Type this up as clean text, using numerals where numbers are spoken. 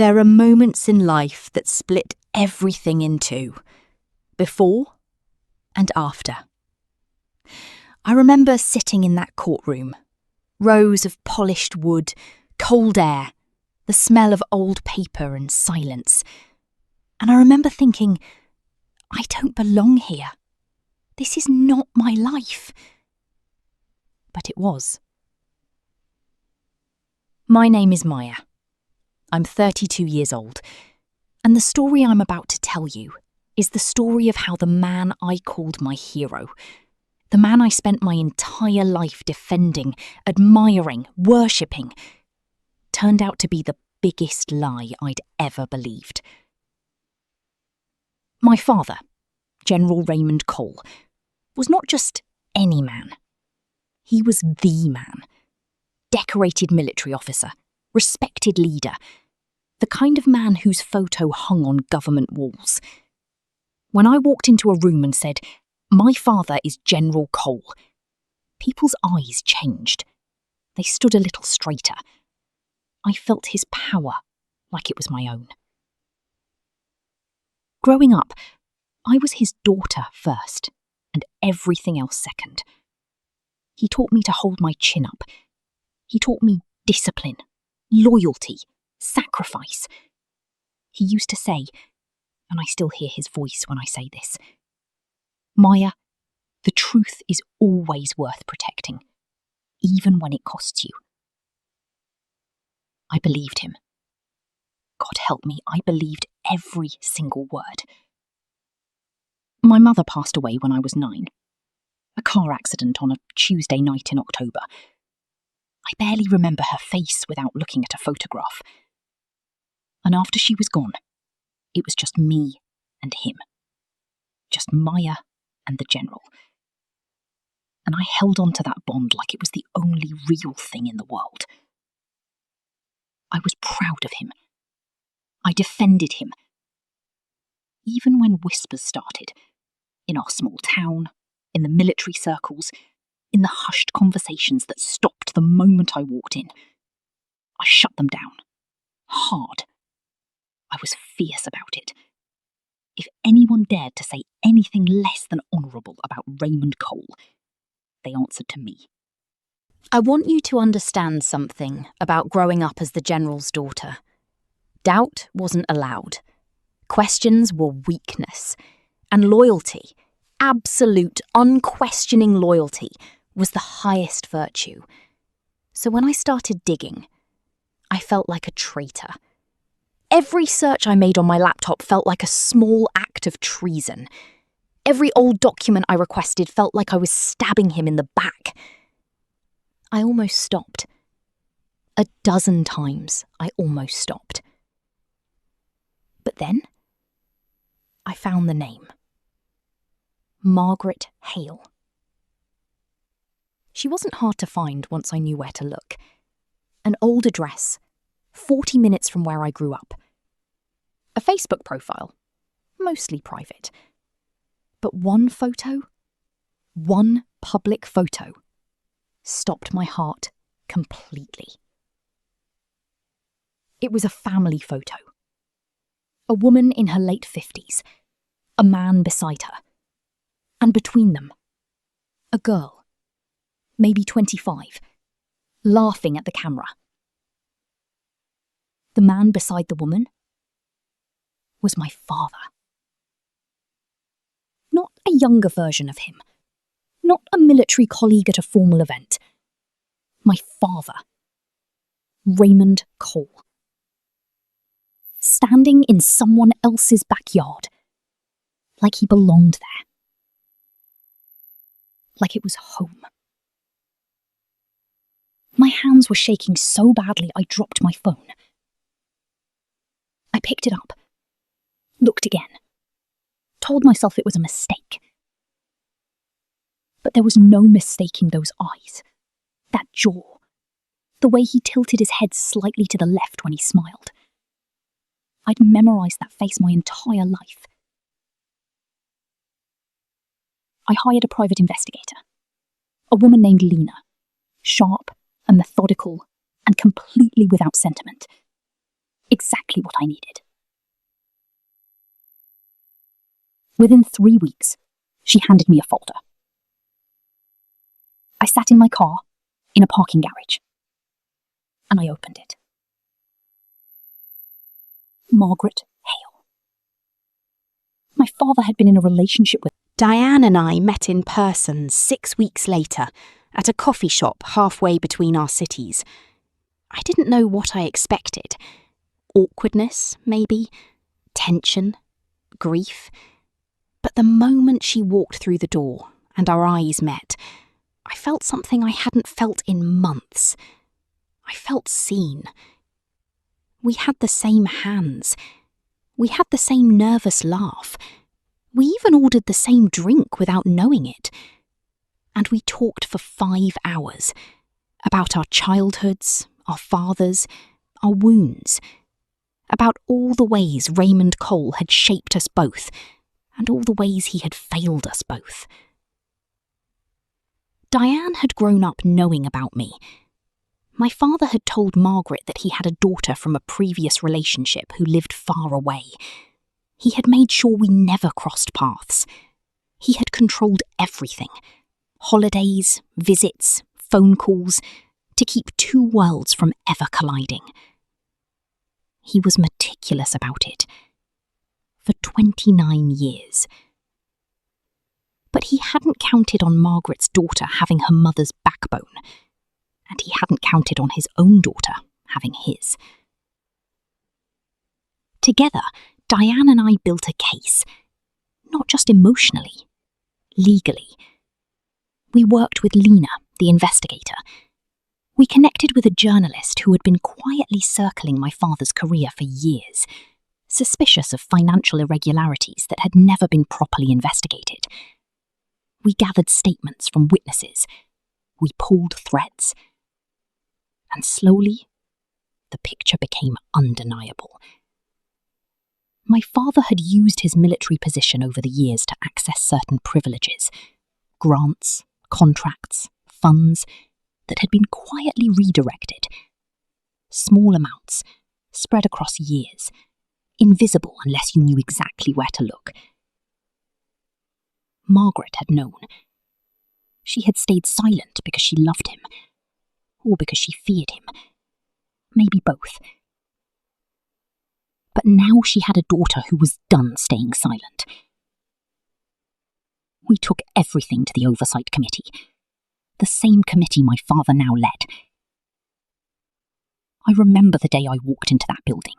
There are moments in life that split everything in two, before and after. I remember sitting in that courtroom, rows of polished wood, cold air, the smell of old paper and silence. And I remember thinking, I don't belong here. This is not my life. But it was. My name is Maya. I'm 32 years old, and the story I'm about to tell you is the story of how the man I called my hero, the man I spent my entire life defending, admiring, worshipping, turned out to be the biggest lie I'd ever believed. My father, General Raymond Cole, was not just any man. He was the man. Decorated military officer, respected leader, the kind of man whose photo hung on government walls. When I walked into a room and said, "My father is General Cole," people's eyes changed. They stood a little straighter. I felt his power like it was my own. Growing up, I was his daughter first, and everything else second. He taught me to hold my chin up. He taught me discipline, loyalty, sacrifice. He used to say, and I still hear his voice when I say this, "Maya, the truth is always worth protecting, even when it costs you." I believed him. God help me, I believed every single word. My mother passed away when I was 9. A car accident on a Tuesday night in October. I barely remember her face without looking at a photograph. And after she was gone, it was just me and him. Just Maya and the General. And I held on to that bond like it was the only real thing in the world. I was proud of him. I defended him. Even when whispers started, in our small town, in the military circles, in the hushed conversations that stopped the moment I walked in, I shut them down. Hard. I was fierce about it. If anyone dared to say anything less than honourable about Raymond Cole, they answered to me. I want you to understand something about growing up as the General's daughter. Doubt wasn't allowed. Questions were weakness. And loyalty, absolute, unquestioning loyalty, was the highest virtue. So when I started digging, I felt like a traitor. Every search I made on my laptop felt like a small act of treason. Every old document I requested felt like I was stabbing him in the back. I almost stopped. A dozen times I almost stopped. But then I found the name. Margaret Hale. She wasn't hard to find once I knew where to look. An old address, 40 minutes from where I grew up. A Facebook profile, mostly private. But one photo, one public photo, stopped my heart completely. It was a family photo. A woman in her late 50s, a man beside her, and between them, a girl, maybe 25, laughing at the camera. The man beside the woman was my father. Not a younger version of him, not a military colleague at a formal event. My father, Raymond Cole. Standing in someone else's backyard, like he belonged there. Like it was home. My hands were shaking so badly I dropped my phone. I picked it up, looked again, told myself it was a mistake. But there was no mistaking those eyes, that jaw, the way he tilted his head slightly to the left when he smiled. I'd memorised that face my entire life. I hired a private investigator, a woman named Lena, sharp and methodical and completely without sentiment. Exactly what I needed. Within 3 weeks, she handed me a folder. I sat in my car, in a parking garage, and I opened it. Margaret Hale. My father had been in a relationship with... Diane and I met in person 6 weeks later at a coffee shop halfway between our cities. I didn't know what I expected. Awkwardness, maybe? Tension? Grief? But the moment she walked through the door and our eyes met, I felt something I hadn't felt in months. I felt seen. We had the same hands. We had the same nervous laugh. We even ordered the same drink without knowing it. And we talked for 5 hours about our childhoods, our fathers, our wounds, about all the ways Raymond Cole had shaped us both, and all the ways he had failed us both. Diane had grown up knowing about me. My father had told Margaret that he had a daughter from a previous relationship who lived far away. He had made sure we never crossed paths. He had controlled everything. Holidays, visits, phone calls, to keep 2 worlds from ever colliding. He was meticulous about it. For 29 years. But he hadn't counted on Margaret's daughter having her mother's backbone, and he hadn't counted on his own daughter having his. Together, Diane and I built a case, not just emotionally, legally. We worked with Lena, the investigator. We connected with a journalist who had been quietly circling my father's career for years, suspicious of financial irregularities that had never been properly investigated. We gathered statements from witnesses. We pulled threads. And slowly, the picture became undeniable. My father had used his military position over the years to access certain privileges, grants, contracts, funds that had been quietly redirected. Small amounts, spread across years, invisible unless you knew exactly where to look. Margaret had known. She had stayed silent because she loved him, or because she feared him. Maybe both. But now she had a daughter who was done staying silent. We took everything to the Oversight Committee, the same committee my father now led. I remember the day I walked into that building.